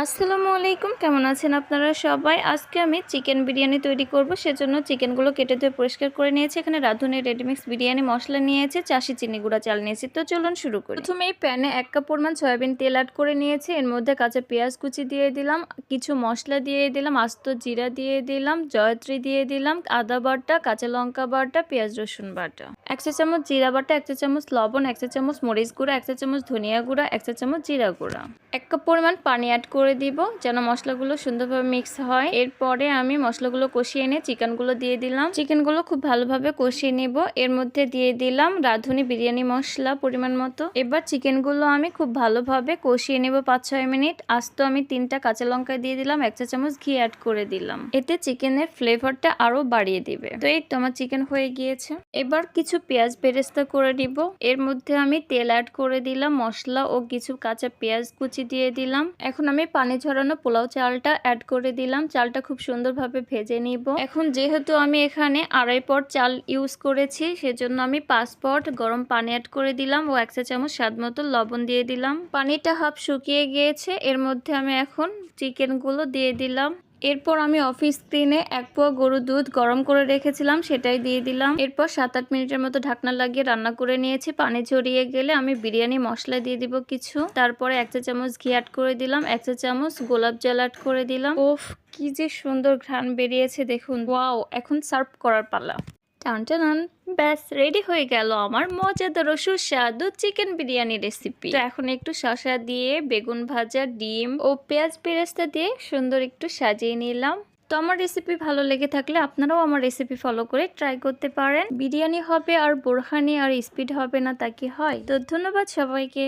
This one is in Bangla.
আসসালামু আলাইকুম, কেমন আছেন আপনারা সবাই? আজকে আমি চিকেন বিরিয়ানি তৈরি করব। সেজন্য চিকেনগুলো কেটে ধুয়ে পরিষ্কার করে নিয়েছি। এখানে রাঁধুনি রেডিমিক্স বিরিয়ানি মশলা নিয়েছি, চাষি চিনি গুঁড়া চাল নিয়েছি। তো চলুন শুরু করি। প্রথমে এই প্যানে 1 কাপ পরিমাণ সয়াবিন তেল অ্যাড করে নিয়েছি। এর মধ্যে কাঁচা পেঁয়াজ কুচি দিয়ে দিলাম, কিছু মশলা দিয়ে দিলাম, আস্ত জিরা দিয়ে দিলাম, জয়ত্রী দিয়ে দিলাম, আদা বাটা, কাঁচা লঙ্কা বাটা, পেঁয়াজ রসুন বাটা, 1 চা চামচ জিরা বাটা, 1 চা চামচ লবণ, 1 চা চামচ মরিচ গুঁড়া, 1 চা চামচ ধনিয়া গুঁড়া, 1 চা চামচ জিরা গুঁড়া, 1 কাপ পরিমাণ পানি অ্যাড করে দিব যেন মশলাগুলো সুন্দরভাবে মিক্স হয়। এরপরে আমি মশলাগুলো কষিয়ে নিয়ে চিকেনগুলো দিয়ে দিলাম। চিকেনগুলো খুব ভালোভাবে কষিয়ে নেব। এর মধ্যে দিয়ে দিলাম রাঁধুনি বিরিয়ানি মশলা পরিমাণ মতো। এবার চিকেনগুলো আমি খুব ভালোভাবে কষিয়ে নেব 5-6 মিনিট। আস্ত আমি 3টা কাঁচা লঙ্কা দিয়ে দিলাম, 1 চা চামচ ঘি অ্যাড করে দিলাম। এতে চিকেনের ফ্লেভারটা আরো বাড়িয়ে দিবে। তো এই তো আমার চিকেন হয়ে গিয়েছে। এবার কিছু পেঁয়াজ বেরেস্তা করে দিব। এর মধ্যে আমি তেল অ্যাড করে দিলাম, মশলা ও কিছু কাঁচা পেঁয়াজ কুচি দিয়ে দিলাম। এখন আমি পানি ঝরানো পোলাও চালটা অ্যাড করে দিলাম। চালটা খুব সুন্দরভাবে ভেজে নিব। এখন যেহেতু আমি এখানে 2.5 পট চাল ইউজ করেছি, সেজন্য আমি 5 পট গরম পানি অ্যাড করে দিলাম ও 1 চা চামচ স্বাদ মতো লবণ দিয়ে দিলাম। পানিটা হাফ শুকিয়ে গিয়েছে। এর মধ্যে আমি এখন চিকেনগুলো দিয়ে দিলাম। এরপর আমি অফিস স্ক্রিনে 1 পোয়া গরুর দুধ গরম করে রেখেছিলাম, সেটাই দিয়ে দিলাম। এরপর 7-8 মিনিটের মতো ঢাকনা লাগিয়ে রান্না করে নিয়েছি। পানি ঝরিয়ে গেলে আমি বিরিয়ানি মশলা দিয়ে দিব কিছু। তারপরে 1 চা চামচ ঘি অ্যাড করে দিলাম, 1 চা চামচ গোলাপ জল অ্যাড করে দিলাম। ওফ, কি যে সুন্দর ঘ্রাণ বেরিয়েছে দেখুন। ওয়াও, এখন সার্ভ করার পালা। টান, ব্যাস রেডি হয়ে গেল আমার মজাদার ও সুস্বাদু চিকেন বিরিয়ানি রেসিপি। তো এখন একটু শসা দিয়ে, বেগুন ভাজা, ডিম ও পেঁয়াজ বেরেস্তা দিয়ে সুন্দর একটু সাজিয়ে নিলাম। তো আমার রেসিপি ভালো লেগে থাকলে আপনারাও আমার রেসিপি ফলো করে ট্রাই করতে পারেন। বিরিয়ানি হবে আর বোরহানি আর স্পিড হবে না, তা কি হয়? তো ধন্যবাদ সবাইকে।